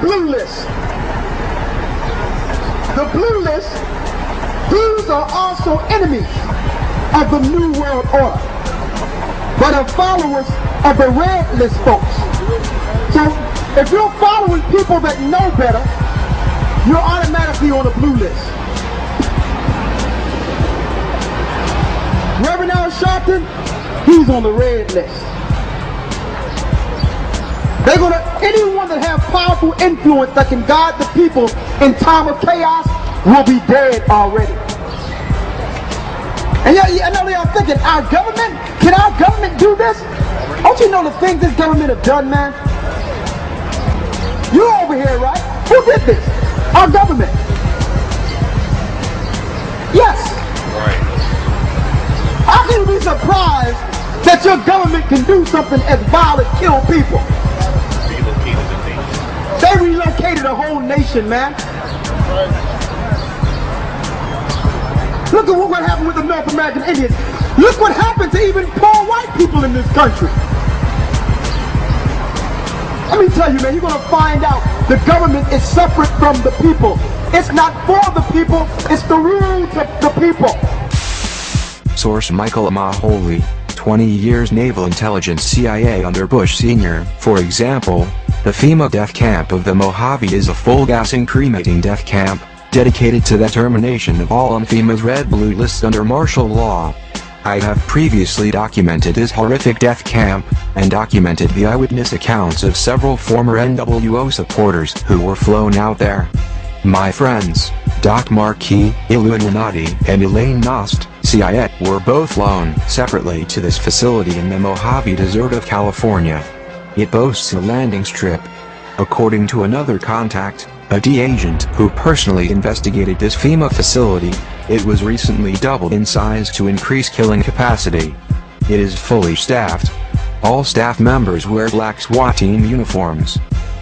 blue list. The blue list, these are also enemies of the New World Order, but are followers of the red list folks. So if you're following people that know better, you're automatically on the blue list. Reverend Al Sharpton, he's on the red list. They're gonna, anyone that have powerful influence that can guide the people in time of chaos will be dead already. And I know they are thinking, our government, can our government do this? Don't you know the things this government have done, man? You're over here, right? Who did this? Our government. Yes. Right. How can you be surprised that your government can do something as violent, kill people? Relocated the nation. They relocated a whole nation, man. Look at what happened with the North American Indians. Look what happened to even poor white people in this country. Let me tell you, man, you're going to find out the government is separate from the people. It's not for the people, it's the rule to the people. Source: Michael Amaholy, 20 years Naval Intelligence CIA under Bush Sr. For example, the FEMA death camp of the Mojave is a full gassing cremating death camp, dedicated to the termination of all on FEMA's red-blue lists under martial law. I have previously documented this horrific death camp, and documented the eyewitness accounts of several former NWO supporters who were flown out there. My friends, Doc Marquis, Illuminati, and Elaine Nost, CIA, were both flown separately to this facility in the Mojave Desert of California. It boasts a landing strip. According to another contact, a D agent who personally investigated this FEMA facility, it was recently doubled in size to increase killing capacity. It is fully staffed. All staff members wear black SWAT team uniforms.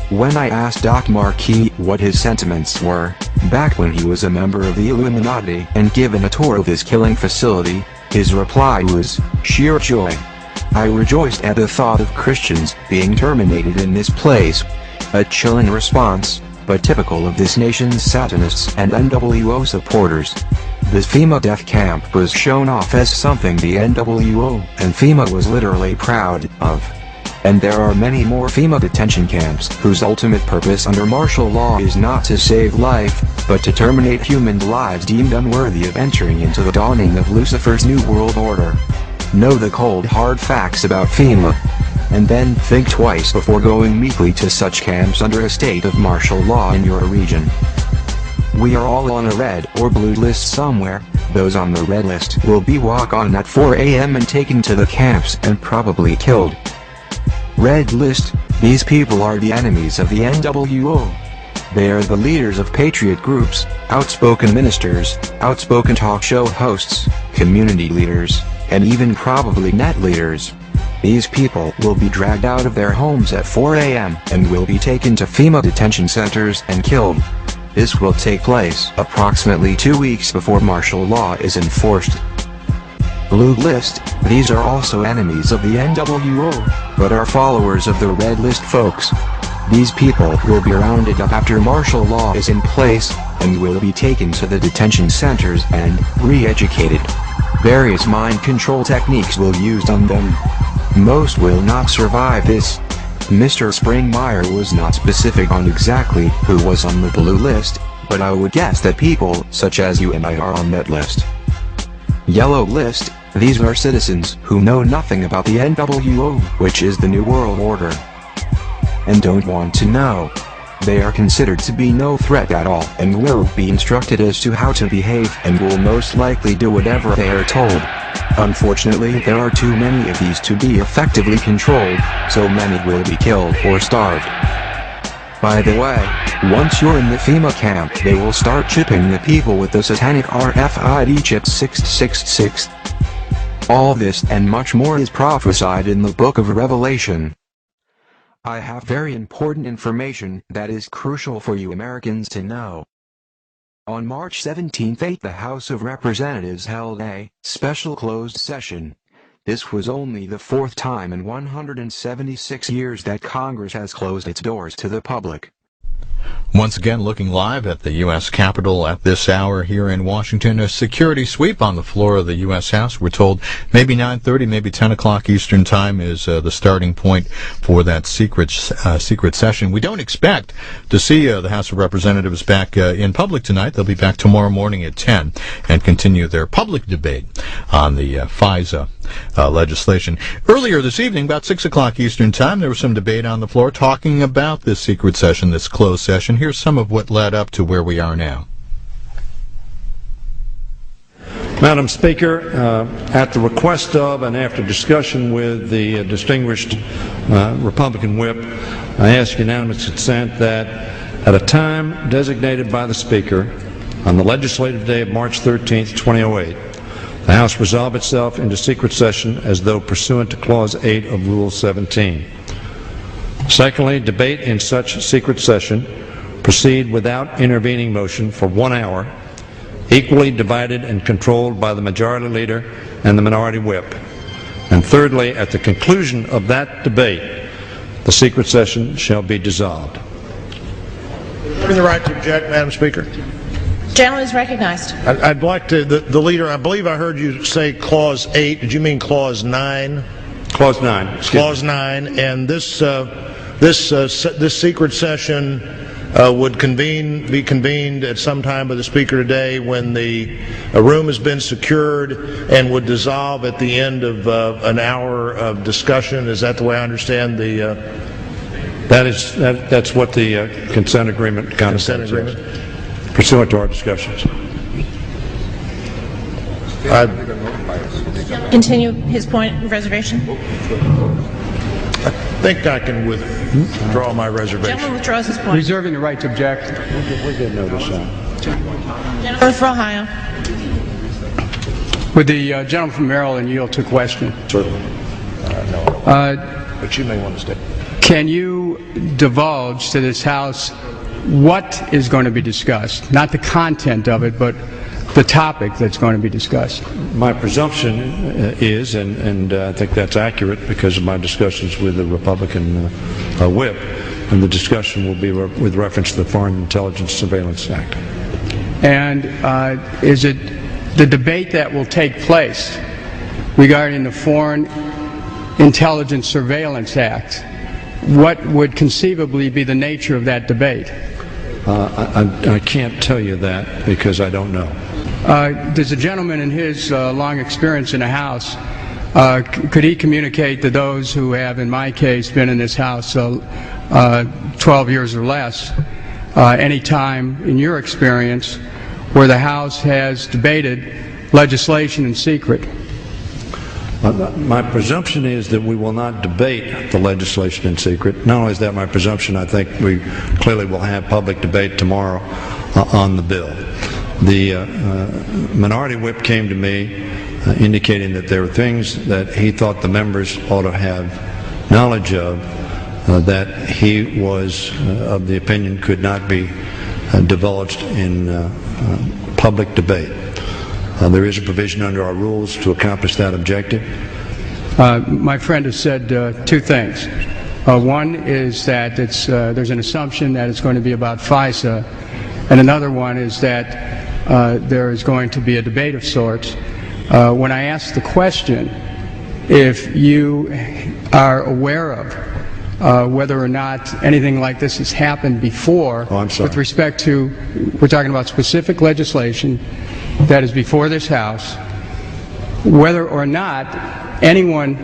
When I asked Doc Marquis what his sentiments were, back when he was a member of the Illuminati and given a tour of this killing facility, his reply was, sheer joy. I rejoiced at the thought of Christians being terminated in this place. A chilling response, but typical of this nation's Satanists and NWO supporters. This FEMA death camp was shown off as something the NWO and FEMA was literally proud of. And there are many more FEMA detention camps whose ultimate purpose under martial law is not to save life, but to terminate human lives deemed unworthy of entering into the dawning of Lucifer's New World Order. Know the cold hard facts about FEMA, and then think twice before going meekly to such camps under a state of martial law in your region. We are all on a red or blue list somewhere. Those on the red list will be walked on at 4 a.m. and taken to the camps and probably killed. Red list, these people are the enemies of the NWO. They are the leaders of patriot groups, outspoken ministers, outspoken talk show hosts, community leaders, and even probably net leaders. These people will be dragged out of their homes at 4 a.m. and will be taken to FEMA detention centers and killed. This will take place approximately 2 weeks before martial law is enforced. Blue list, these are also enemies of the NWO, but are followers of the red list folks. These people will be rounded up after martial law is in place, and will be taken to the detention centers and re-educated. Various mind control techniques will be used on them. Most will not survive this. Mr. Springmeyer was not specific on exactly who was on the blue list, but I would guess that people such as you and I are on that list. Yellow list, these are citizens who know nothing about the NWO, which is the New World Order, and don't want to know. They are considered to be no threat at all and will be instructed as to how to behave and will most likely do whatever they are told. Unfortunately, there are too many of these to be effectively controlled, so many will be killed or starved. By the way, once you're in the FEMA camp, they will start chipping the people with the satanic RFID chip 666. All this and much more is prophesied in the book of Revelation. I have very important information that is crucial for you Americans to know. On March 17, the House of Representatives held a special closed session. This was only the fourth time in 176 years that Congress has closed its doors to the public. Once again, looking live at the U.S. Capitol at this hour here in Washington. A security sweep on the floor of the U.S. House. We're told maybe 9:30, maybe 10 o'clock Eastern Time is the starting point for that secret session. We don't expect to see the House of Representatives back in public tonight. They'll be back tomorrow morning at 10 and continue their public debate on the FISA legislation. Earlier this evening, about 6 o'clock Eastern Time, there was some debate on the floor talking about this secret session, this closed session. Here's some of what led up to where we are now. Madam Speaker, at the request of and after discussion with the distinguished Republican whip, I ask unanimous consent that at a time designated by the Speaker on the legislative day of March 13, 2008, the House resolve itself into secret session as though pursuant to Clause 8 of Rule 17. Secondly, debate in such secret session proceed without intervening motion for 1 hour, equally divided and controlled by the Majority Leader and the Minority Whip. And thirdly, at the conclusion of that debate, the secret session shall be dissolved. Having the right to object, Madam Speaker. Gentleman is recognized. I'd like to, the Leader, I believe I heard you say Clause 8. Did you mean Clause 9? Clause 9. Clause 9. And this secret session would be convened at some time by the Speaker today when the room has been secured and would dissolve at the end of an hour of discussion. Is that the way I understand the... That's what the consent agreement contemplates. Consent agreement? Pursuant to our discussions. Continue his point of reservation. I think I can withdraw my reservation. Gentleman withdraws his point. Reserving the right to object. We get notice on. Gentleman for Ohio. Would the gentleman from Maryland yield to question? Certainly. No. But you may want to stay. Can you divulge to this House what is going to be discussed? Not the content of it, but the topic that's going to be discussed. My presumption is, and I think that's accurate because of my discussions with the Republican whip, and the discussion will be with reference to the Foreign Intelligence Surveillance Act. And is it the debate that will take place regarding the Foreign Intelligence Surveillance Act? What would conceivably be the nature of that debate? I can't tell you that because I don't know. Does the gentleman in his long experience in the House, could he communicate to those who have, in my case, been in this House 12 years or less, any time in your experience where the House has debated legislation in secret? My presumption is that we will not debate the legislation in secret. Not only is that my presumption, I think we clearly will have public debate tomorrow on the bill. The Minority Whip came to me indicating that there were things that he thought the members ought to have knowledge of that he was of the opinion could not be divulged in public debate. There is a provision under our rules to accomplish that objective. My friend has said two things. One is that there's an assumption that it's going to be about FISA, and another one is that there is going to be a debate of sorts. When I asked the question, if you are aware of whether or not anything like this has happened before, with respect to, we're talking about specific legislation that is before this House, whether or not anyone,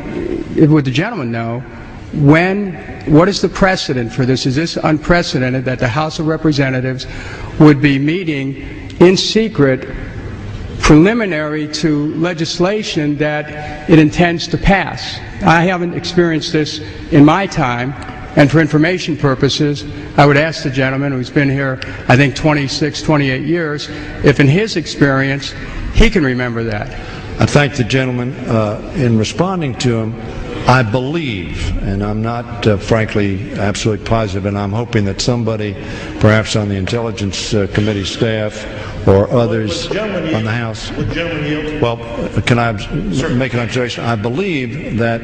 would the gentleman know, what is the precedent for this? Is this unprecedented that the House of Representatives would be meeting in secret preliminary to legislation that it intends to pass? I haven't experienced this in my time, and for information purposes, I would ask the gentleman who's been here, I think 26, 28 years, if in his experience, he can remember that. I thank the gentleman. In responding to him, I believe, and I'm not frankly absolutely positive, and I'm hoping that somebody, perhaps on the Intelligence Committee staff or others on the House. Would gentlemen yield? Well, can I make an observation? I believe that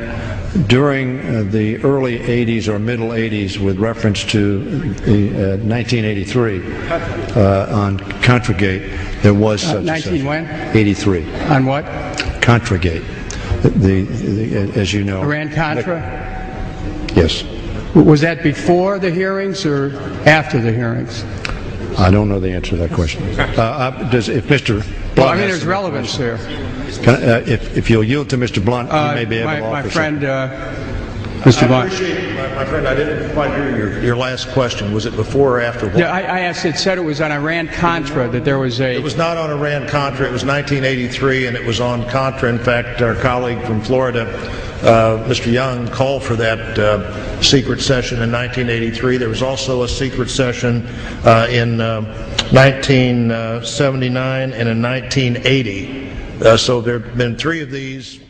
during the early 80s or middle 80s, with reference to the 1983 on Contragate, there was such a 19 when? 83. On what? Contragate. As you know. Iran-Contra? Yes. Was that before the hearings or after the hearings? I don't know the answer to that question. If Mr. Blunt Well, I mean, has there's some relevance there. if you'll yield to Mr. Blunt, he may be able to offer My friend, something. Mr. Blunt. I appreciate, my friend, I didn't quite hear your last question. Was it before or after what? Yeah, I asked, it said it was on Iran-Contra, that there was a... It was not on Iran-Contra. It was 1983, and it was on Contra. In fact, our colleague from Florida, Mr. Young, called for that secret session in 1983. There was also a secret session in 1979 and in 1980. So there have been 3 of these.